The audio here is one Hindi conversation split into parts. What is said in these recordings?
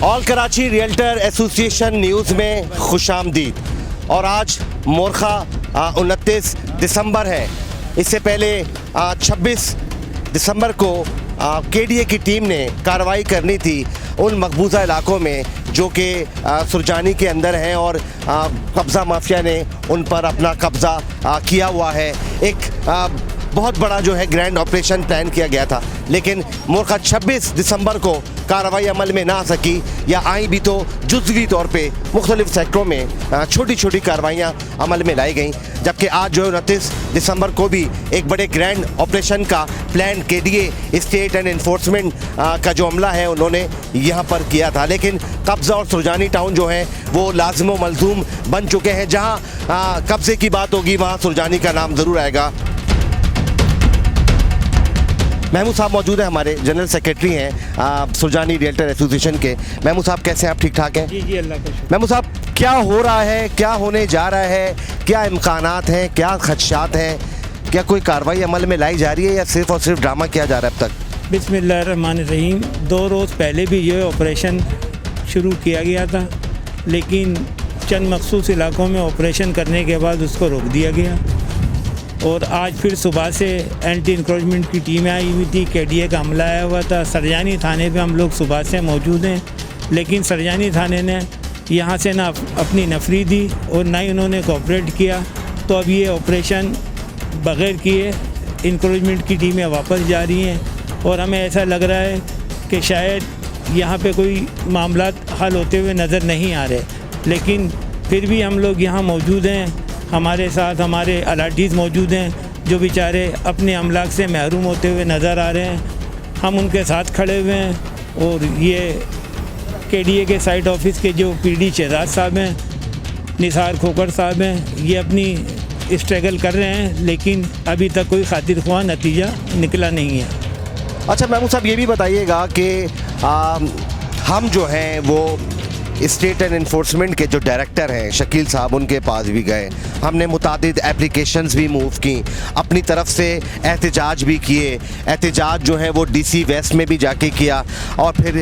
All Karachi realtor association news में खुशामदीद। और आज मोरखा 29 दिसंबर है। इससे पहले 26 दिसंबर को केडीए की टीम ने कार्रवाई करनी थी उन मकबूजा इलाकों में जो कि सुरजानी के अंदर हैं और कब्ज़ा माफिया ने उन पर अपना कब्ज़ा किया हुआ है। एक बहुत बड़ा जो है ग्रैंड ऑपरेशन प्लान किया गया था, लेकिन मोरखा 26 दिसंबर को कार्रवाई अमल में ना आ सकी, या आई भी तो जुज़वी तौर पे मुख्तलिफ सेक्टरों में छोटी छोटी कार्रवाइयाँ अमल में लाई गई। जबकि आज जो 29 दिसंबर को भी एक बड़े ग्रैंड ऑपरेशन का plan KDA state and enforcement का जो अमला है उन्होंने यहाँ पर किया था। लेकिन कब्ज़ा और सुरजानी टाउन जो है वो लाज़िम व मलज़ूम बन चुके हैं। जहाँ कब्ज़े की बात होगी वहाँ सुरजानी का नाम ज़रूर आएगा। महमूद साहब मौजूद हैं, हमारे जनरल सेक्रेटरी हैं सुरजानी रियल्टर एसोसिएशन के। महमूद साहब कैसे हैं आप? ठीक ठाक हैं? जी अल्लाह का शुक्र। महमूद साहब, क्या हो रहा है, क्या होने जा रहा है, क्या इम्कानात हैं, क्या खदशात हैं, क्या कोई कार्रवाई अमल में लाई जा रही है या सिर्फ और सिर्फ ड्रामा किया जा रहा है अब तक? बिस्मिल्लाहिर्रहमानिर्रहीम। 2 रोज़ पहले भी ये ऑपरेशन शुरू किया गया था, लेकिन चंद मखसूस इलाकों में ऑपरेशन करने के बाद उसको रोक दिया गया। और आज फिर सुबह से एंटी इंक्रोचमेंट की टीमें आई हुई थी, केडीए का हमला आया हुआ था। सरजानी थाने पे हम लोग सुबह से मौजूद हैं, लेकिन सरजानी थाने ने यहाँ से ना अपनी नफरी दी और ना ही उन्होंने कोऑपरेट किया। तो अब ये ऑपरेशन बग़ैर किए इंक्रोचमेंट की टीमें वापस जा रही हैं और हमें ऐसा लग रहा है कि शायद यहाँ पे कोई मामला हल होते हुए नज़र नहीं आ रहे। लेकिन फिर भी हम लोग यहाँ मौजूद हैं, हमारे साथ हमारे अलाटीज़ मौजूद हैं जो बेचारे अपने अमलाक से महरूम होते हुए नज़र आ रहे हैं। हम उनके साथ खड़े हुए हैं। और ये केडीए के साइट ऑफिस के जो पीडी शहजाद साहब हैं, निसार खोकर साहब हैं, ये अपनी स्ट्रगल कर रहे हैं, लेकिन अभी तक कोई खातिर ख्वाह नतीजा निकला नहीं है। अच्छा महमूद साहब, ये भी बताइएगा कि हम जो हैं वो स्टेट एंड इन्फोर्समेंट के जो डायरेक्टर हैं शकील साहब, उनके पास भी गए, हमने मुतादिद एप्लीकेशंस भी मूव की, अपनी तरफ से एहतजाज भी किए। एहतजाज जो है वो डीसी वेस्ट में भी जाके किया और फिर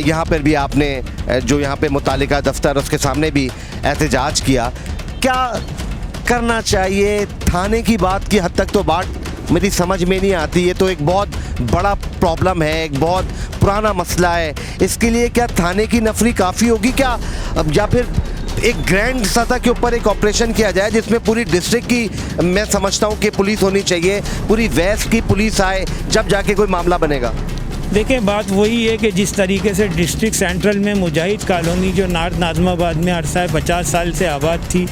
यहाँ पर भी आपने जो यहाँ पे मुतालिका दफ्तर उसके सामने भी एहतजाज किया। क्या करना चाहिए? थाने की बात की हद तक तो बात मेरी समझ में नहीं आती। ये तो एक बहुत बड़ा प्रॉब्लम है, एक बहुत पुराना मसला है। इसके लिए क्या थाने की नफरी काफ़ी होगी क्या, या फिर एक ग्रैंड सतह के ऊपर एक ऑपरेशन किया जाए जिसमें पूरी डिस्ट्रिक्ट की, मैं समझता हूँ कि पुलिस होनी चाहिए, पूरी वेस्ट की पुलिस आए, जब जाके कोई मामला बनेगा? देखें, बात वही है कि जिस तरीके से डिस्ट्रिक्ट सेंट्रल में मुजाहिद कॉलोनी जो नॉर्थ नाज़िमाबाद में अरसा 50 साल से आबाद थी,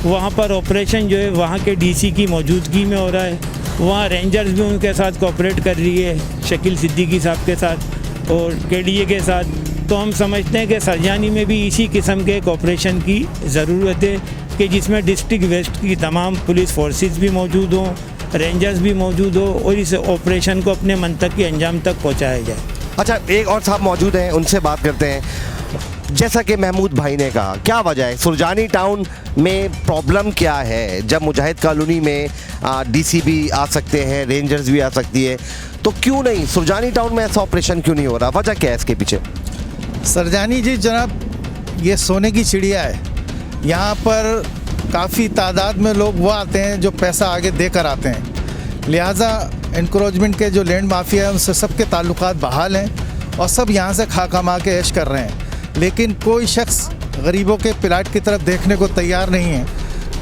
वहाँ पर ऑपरेशन जो है वहाँ के डीसी की मौजूदगी में हो रहा है। वहाँ रेंजर्स भी उनके साथ कोऑपरेट कर रही है, शकील सिद्दीकी साहब के साथ और केडीए के साथ। तो हम समझते हैं कि सरजानी में भी इसी किस्म के एक ऑपरेशन की ज़रूरत है कि जिसमें डिस्ट्रिक्ट वेस्ट की तमाम पुलिस फोर्सेस भी मौजूद हों, रेंजर्स भी मौजूद हो और इस ऑपरेशन को अपने मंतक के अंजाम तक पहुँचाया जाए। अच्छा, एक और साहब मौजूद हैं, उनसे बात करते हैं। जैसा कि महमूद भाई ने कहा, क्या वजह है सुरजानी टाउन में, प्रॉब्लम क्या है? जब मुजाहिद कॉलोनी में डीसी भी आ सकते हैं, रेंजर्स भी आ सकती है, तो क्यों नहीं सुरजानी टाउन में ऐसा ऑपरेशन क्यों नहीं हो रहा? वजह क्या है इसके पीछे? सरजानी जी जनाब, ये सोने की चिड़िया है। यहाँ पर काफ़ी तादाद में लोग वो आते हैं जो पैसा आगे देकर आते हैं, लिहाजा इंक्रोचमेंट के जो लैंड माफिया है उनसे सबके ताल्लुकात बहाल हैं और सब यहाँ से खा कमा के ऐश कर रहे हैं। लेकिन कोई शख्स गरीबों के प्लाट की तरफ देखने को तैयार नहीं है,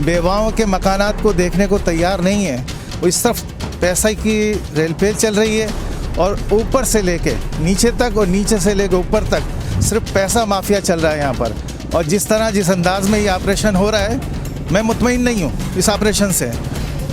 बेवाओं के मकानात को देखने को तैयार नहीं है। वो इस तरफ पैसा की रेलपेल चल रही है और ऊपर से लेके नीचे तक और नीचे से लेके ऊपर तक सिर्फ पैसा माफिया चल रहा है यहाँ पर। और जिस अंदाज में ये ऑपरेशन हो रहा है, मैं मुतमईन नहीं हूँ इस ऑपरेशन से,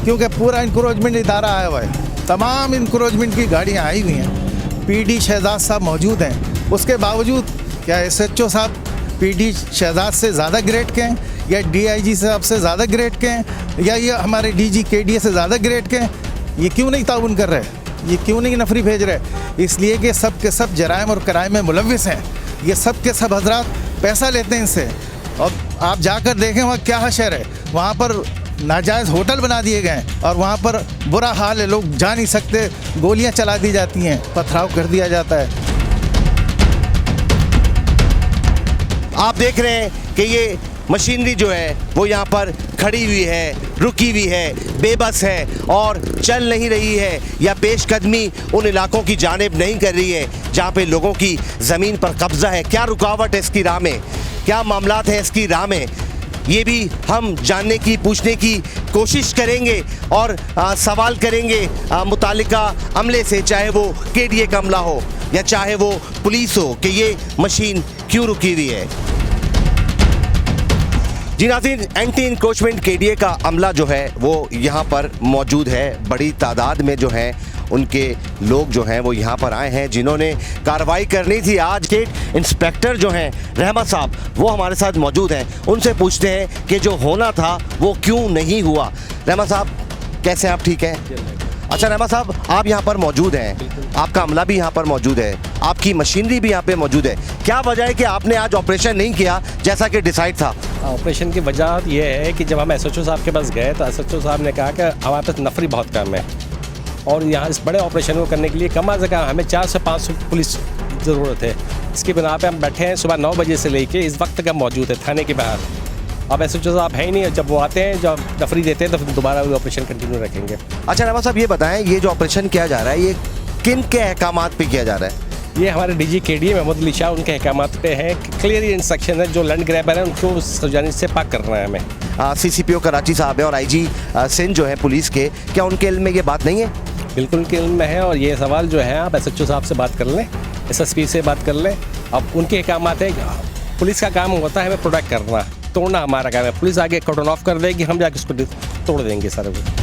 क्योंकि पूरा इंक्रोचमेंट इदारा आया हुआ है, तमाम इंक्रोचमेंट की गाड़ियाँ आई हुई हैं, पीडी शहजाद साहब मौजूद हैं। उसके बावजूद क्या SHO साहब पीडी शहजाद से ज़्यादा ग्रेड के हैं, या DIG साहब से ज़्यादा ग्रेड के हैं, या ये हमारे DG KDA से ज़्यादा ग्रेड के हैं? ये क्यों नहीं ताउन कर रहे, ये क्यों नहीं नफरी भेज रहे? इसलिए कि सब के सब जराइम और क्राइम में मुलव्विस हैं। ये सब के सब हजरात पैसा लेते हैं इनसे। और आप जाकर देखें वहाँ क्या हशर है, वहाँ पर नाजायज़ होटल बना दिए गए हैं और वहाँ पर बुरा हाल है, लोग जा नहीं सकते, गोलियाँ चला दी जाती हैं, पथराव कर दिया जाता है। आप देख रहे हैं कि ये मशीनरी जो है वो यहाँ पर खड़ी हुई है, रुकी हुई है, बेबस है और चल नहीं रही है या पेशकदमी उन इलाकों की जानिब नहीं कर रही है जहाँ पे लोगों की ज़मीन पर कब्ज़ा है। क्या रुकावट है इसकी राह में, क्या मामलात हैं इसकी राह में, ये भी हम जानने की, पूछने की कोशिश करेंगे और सवाल करेंगे मुतालिका अमले से, चाहे वो केडीए का अमला हो या चाहे वो पुलिस हो, कि ये मशीन क्यों रुकी हुई है। जी नाज़रीन, एंटी इंक्रोचमेंट केडीए का अमला जो है वो यहाँ पर मौजूद है। बड़ी तादाद में जो है उनके लोग जो हैं वो यहाँ पर आए हैं जिन्होंने कार्रवाई करनी थी। आज स्टेट इंस्पेक्टर जो हैं रहमत साहब वो हमारे साथ मौजूद हैं, उनसे पूछते हैं कि जो होना था वो क्यों नहीं हुआ। रहमत साहब कैसे हैं आप, ठीक हैं? अच्छा रहमत साहब, आप यहाँ पर मौजूद हैं, आपका अमला भी यहाँ पर मौजूद है, आपकी मशीनरी भी यहाँ पे मौजूद है। क्या वजह है कि आपने आज ऑपरेशन नहीं किया जैसा कि डिसाइड था? ऑपरेशन की वजह यह है कि जब हम एसएचओ साहब के पास गए तो एसएचओ साहब ने कहा कि हमारे पास नफरी बहुत कम है और यहाँ इस बड़े ऑपरेशन को करने के लिए कम से कम हमें 400 से 500 पुलिस ज़रूरत है। इसकी बिना पे हम बैठे हैं सुबह 9 बजे से लेके इस वक्त का मौजूद है थाने के बाहर। अब एसएचओ साहब है ही नहीं, जब वो आते हैं, जब नफरी देते हैं तो फिर दोबारा वो ऑपरेशन कंटिन्यू रखेंगे। अच्छा रहमत साहब, ये बताएं, ये जो ऑपरेशन किया जा रहा है ये किन के अहकामात पे किया जा रहा है? ये हमारे डीजी केडीए महमूद अली शाह, उनके अहकामात पे हैं। क्लियर इंस्ट्रक्शन है, जो लैंड ग्रैबर है उनको सुरजानी से पाक करना है हमें। सीसीपीओ कराची साहब है और आईजी सिंध जो है पुलिस के, क्या उनके इल्म में ये बात नहीं है? बिल्कुल उनके इल्म में है और ये सवाल जो है आप एसएचओ साहब से बात कर लें, एसएसपी से बात कर लें। अब उनके अहकामात है, पुलिस का काम होता है हमें प्रोटेक्ट करना, तोड़ना हमारा काम है। पुलिस आगे कॉर्डन ऑफ कर देगी, हम जाके उसको तोड़ देंगे सारे को।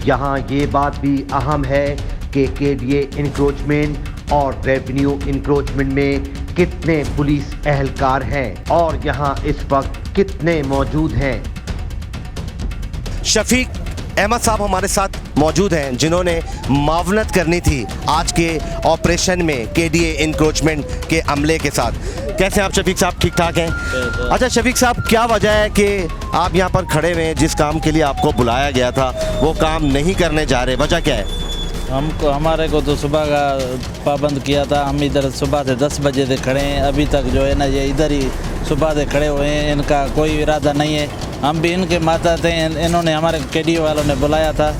यहाँ ये बात भी अहम है कि केडीए इंक्रोचमेंट और रेवेन्यू इंक्रोचमेंट में कितने पुलिस एहलकार हैं और यहाँ इस वक्त कितने मौजूद हैं। शफीक अहमद साहब हमारे साथ मौजूद हैं जिन्होंने मावनत करनी थी आज के ऑपरेशन में केडीए इंक्रोचमेंट के अमले के साथ। कैसे हैं आप शफीक साहब, ठीक ठाक हैं? अच्छा शफीक साहब, क्या वजह है कि आप यहाँ पर खड़े हुए हैं, जिस काम के लिए आपको बुलाया गया था वो काम नहीं करने जा रहे, वजह क्या है? हमारे को तो सुबह का पाबंद किया था, हम इधर सुबह से 10 बजे से खड़े हैं, अभी तक जो है ना ये इधर ही सुबह से खड़े हुए हैं, इनका कोई इरादा नहीं है। हम भी इनके माता थे, इन्होंने हमारे केडीए वालों ने बुलाया था,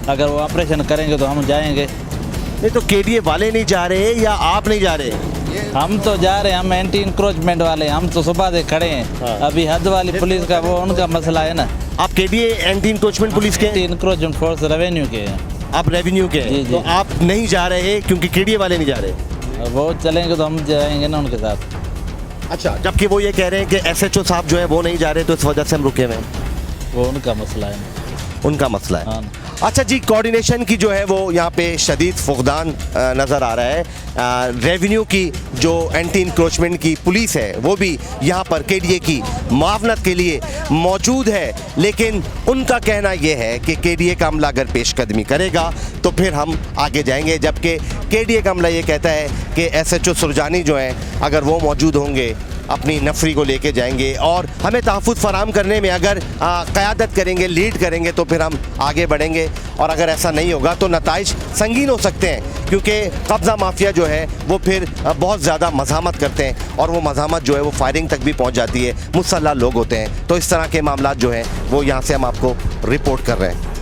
अगर वो ऑपरेशन करेंगे तो हम जाएंगे। नहीं तो केडीए वाले नहीं जा रहे या आप नहीं जा रहे? हम तो जा रहे हैं, हम एंटी इंक्रोचमेंट वाले, हम तो सुबह से खड़े हैं। हाँ। अभी हद वाली पुलिस का वो उनका मसला है ना। आप केडीए एंटी इंक्रोचमेंट पुलिस के? एंटी इंक्रोचमेंट फोर्स रेवेन्यू के हैं। आप रेवेन्यू के हैं? जी, जी। तो आप नहीं जा रहे क्योंकि केडीए वाले नहीं जा रहे? वो चलेंगे तो हम जाएंगे ना उनके साथ। अच्छा, जबकि वो ये कह रहे हैं कि एसएचओ साहब जो है वो नहीं जा रहे तो इस वजह से हम रुके हुए हैं। वो उनका मसला है, उनका मसला है। हाँ। अच्छा जी, कोऑर्डिनेशन की जो है वो यहाँ पे शदीद फुकदान नज़र आ रहा है। रेवेन्यू की जो एंटी इंक्रोचमेंट की पुलिस है वो भी यहाँ पर केडीए की मुआवनत के लिए मौजूद है, लेकिन उनका कहना ये है कि केडीए का अमला अगर पेशकदमी करेगा तो फिर हम आगे जाएंगे, जबकि केडीए का अमला ये कहता है कि एसएचओ सुरजानी जो हैं अगर वो मौजूद होंगे अपनी नफरी को लेके जाएंगे और हमें तहफ़्फ़ुज़ फराहम करने में अगर क़यादत करेंगे, लीड करेंगे तो फिर हम आगे बढ़ेंगे। और अगर ऐसा नहीं होगा तो नताइज संगीन हो सकते हैं, क्योंकि कब्ज़ा माफिया जो है वो फिर बहुत ज़्यादा मज़ामत करते हैं और वो मज़ामत जो है वो फायरिंग तक भी पहुँच जाती है, मुसल्लह लोग होते हैं। तो इस तरह के मामला जो हैं वो यहाँ से हम आपको रिपोर्ट कर रहे हैं।